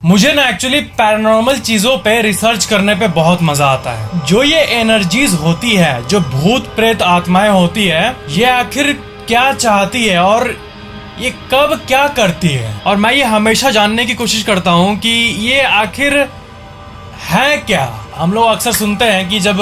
मुझे ना actually paranormal चीजों पे रिसर्च करने पे बहुत मजा आता है। जो ये एनर्जीज होती है, जो भूत प्रेत आत्माएं होती है, ये आखिर क्या चाहती है और ये कब क्या करती है। और मैं ये हमेशा जानने की कोशिश करता हूँ कि ये आखिर है क्या। हम लोग अक्सर सुनते हैं कि जब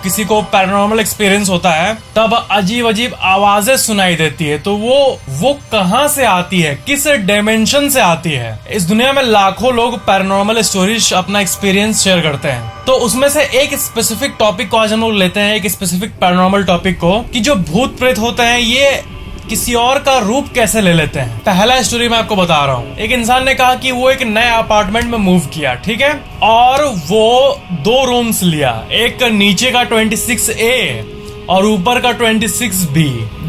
किसी को पैरानॉर्मल एक्सपीरियंस होता है तब अजीब अजीब आवाजें सुनाई देती है। तो वो कहाँ से आती है, किस डायमेंशन से आती है। इस दुनिया में लाखों लोग पैरानॉर्मल स्टोरीज अपना एक्सपीरियंस शेयर करते हैं। तो उसमें से एक स्पेसिफिक टॉपिक को आज हम लोग लेते हैं, एक स्पेसिफिक पैरानॉर्मल टॉपिक को, कि जो भूत प्रेत होते हैं ये किसी और का रूप कैसे ले लेते हैं। पहला स्टोरी मैं आपको बता रहा हूँ। एक इंसान ने कहा कि वो एक नए अपार्टमेंट में मूव किया, ठीक है, और वो 2 रूम्स लिया, एक नीचे का 26A और ऊपर का 26B,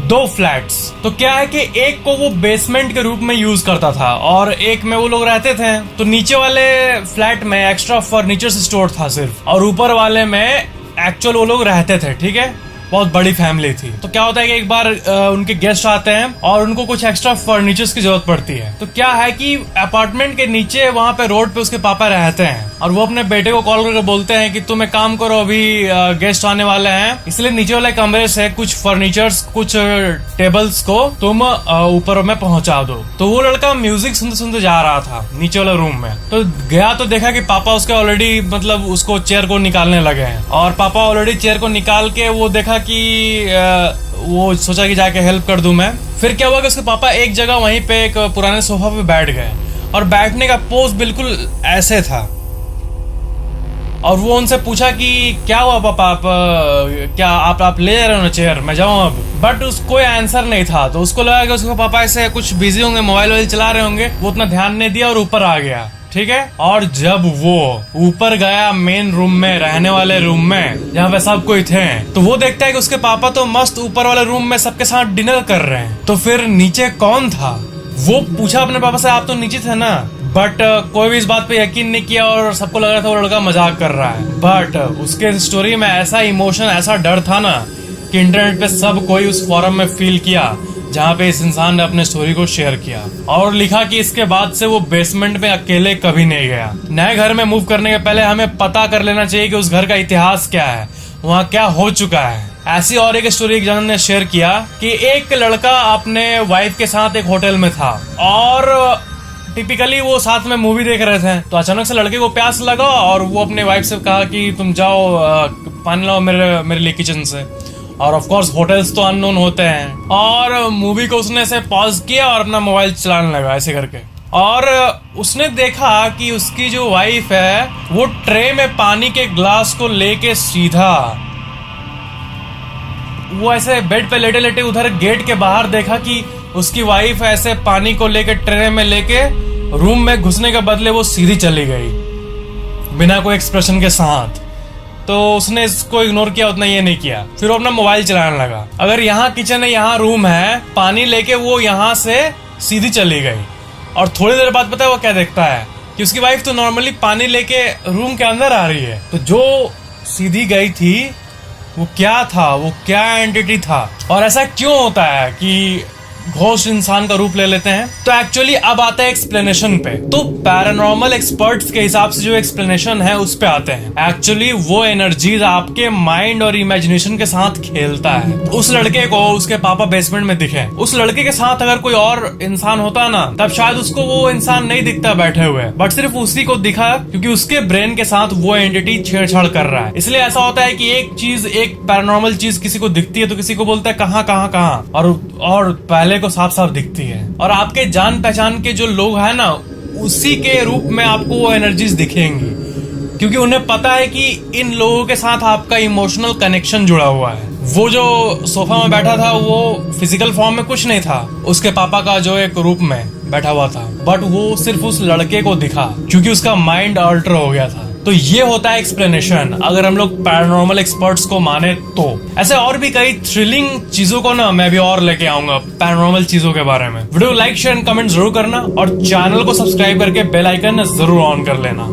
2 फ्लैट्स। तो क्या है कि एक को वो बेसमेंट के रूप में यूज करता था और एक में वो लोग रहते थे। तो नीचे वाले फ्लैट में एक्स्ट्रा फर्नीचर स्टोर था सिर्फ, और ऊपर वाले में एक्चुअल वो लोग रहते थे, ठीक है। बहुत बड़ी फैमिली थी। तो क्या होता है कि एक बार उनके गेस्ट आते हैं और उनको कुछ एक्स्ट्रा फर्नीचर्स की जरूरत पड़ती है। तो क्या है कि अपार्टमेंट के नीचे वहां पे रोड पे उसके पापा रहते हैं और वो अपने बेटे को कॉल करके बोलते हैं कि तुम एक काम करो, अभी गेस्ट आने वाले हैं, इसलिए नीचे वाले कमरे से कुछ फर्नीचर्स, कुछ टेबल्स को तुम ऊपर में पहुंचा दो। तो वो लड़का म्यूजिक सुनते सुनते जा रहा था नीचे वाले रूम में। तो गया तो देखा कि पापा उसके ऑलरेडी मतलब उसको चेयर को निकालने लगे हैं, और पापा ऑलरेडी चेयर को निकाल के वो देखा कि वो सोचा कि जाके हेल्प कर दूं मैं। फिर क्या हुआ कि उसके पापा एक जगह वहीं पे एक पुराने सोफा पे बैठ गए और बैठने का पोज बिल्कुल ऐसे था। और वो उनसे पूछा कि क्या हुआ पापा, आप क्या आप ले जा रहे हो ना चेयर, मैं जाऊं अब। बट उसको कोई आंसर नहीं था। तो उसको लगा कि उसके पापा ऐसे कुछ बिजी होंगे, मोबाइल चला रहे होंगे, वो उतना ध्यान नहीं दिया और ऊपर आ गया, ठीक है। और जब वो ऊपर गया मेन रूम में, रहने वाले रूम में जहाँ पे सब कोई थे, तो वो देखता है कि उसके पापा तो मस्त ऊपर वाले रूम में सबके साथ डिनर कर रहे हैं। तो फिर नीचे कौन था? वो पूछा अपने पापा से, आप तो नीचे थे ना। बट कोई भी इस बात पे यकीन नहीं किया और सबको लग रहा था वो लड़का मजाक कर रहा है। बट उसके स्टोरी में ऐसा इमोशन, ऐसा डर था ना कि इंटरनेट पे सब कोई उस फोरम में फील किया जहाँ पे इस इंसान ने अपने स्टोरी को शेयर किया और लिखा कि इसके बाद से वो बेसमेंट में अकेले कभी नहीं गया। नए घर में मूव करने के पहले हमें पता कर लेना चाहिए कि उस घर का इतिहास क्या है, वहाँ क्या हो चुका है। ऐसी और एक स्टोरी एक जन ने शेयर किया कि एक लड़का अपने वाइफ के साथ एक होटल में था और टिपिकली वो साथ में मूवी देख रहे थे। तो अचानक से लड़के को प्यास लगा और वो अपने वाइफ से कहा कि तुम जाओ पानी लाओ मेरे लिए किचन से। और ऑफ कोर्स होटल्स तो अननोन होते हैं। और मूवी को उसने ऐसे पॉज किया और अपना मोबाइल चलाने लगा ऐसे करके। और उसने देखा कि उसकी जो वाइफ है वो ट्रे में पानी के ग्लास को लेके सीधा वो ऐसे बेड पे लेटे लेटे उधर गेट के बाहर देखा कि उसकी वाइफ ऐसे पानी को लेके ट्रे में लेके रूम में घुसने के बदले वो सीधी चली गई बिना कोई एक्सप्रेशन के साथ। तो उसने इसको इग्नोर किया, उतना ये नहीं किया। फिर वो अपना मोबाइल चलाने लगा। अगर यहाँ किचन है, यहाँ रूम है, पानी लेके वो यहाँ से सीधी चली गई। और थोड़ी देर बाद पता है वो क्या देखता है कि उसकी वाइफ तो नॉर्मली पानी लेके रूम के अंदर आ रही है। तो जो सीधी गई थी वो क्या था, वो क्या एंटिटी था, और ऐसा क्यों होता है कि घोस्ट इंसान का रूप ले लेते हैं। तो एक्चुअली अब आता है एक्सप्लेनेशन पे। तो पैरानॉर्मल एक्सपर्ट्स के हिसाब से जो एक्सप्लेनेशन है उस पे आते हैं। एक्चुअली वो एनर्जीज आपके माइंड और इमेजिनेशन के साथ खेलता है। उस लड़के को उसके पापा बेसमेंट में दिखे, उस लड़के के साथ अगर कोई और इंसान होता ना तब शायद उसको वो इंसान नहीं दिखता बैठे हुए, बट सिर्फ उसी को दिखा क्योंकि उसके ब्रेन के साथ वो एंटिटी छेड़छाड़ कर रहा है। इसलिए ऐसा होता है कि एक चीज, एक पैरानॉर्मल चीज किसी को दिखती है तो किसी को बोलता है कहाँ कहाँ कहाँ, और पहले को साफ साफ दिखती है। और आपके जान पहचान के जो लोग हैं ना उसी के रूप में आपको वो एनर्जीज दिखेंगी, क्योंकि उन्हें पता है कि इन लोगों के साथ आपका इमोशनल कनेक्शन जुड़ा हुआ है। वो जो सोफा में बैठा था वो फिजिकल फॉर्म में कुछ नहीं था, उसके पापा का जो एक रूप में बैठा हुआ था, बट वो सिर्फ उस लड़के को दिखा क्योंकि उसका माइंड अल्टर हो गया था। तो ये होता है एक्सप्लेनेशन अगर हम लोग पैरानॉर्मल एक्सपर्ट्स को माने तो। ऐसे और भी कई थ्रिलिंग चीजों को ना मैं भी और लेके आऊंगा पैरानॉर्मल चीजों के बारे में। वीडियो लाइक शेयर कमेंट जरूर करना और चैनल को सब्सक्राइब करके बेल आइकन जरूर ऑन कर लेना।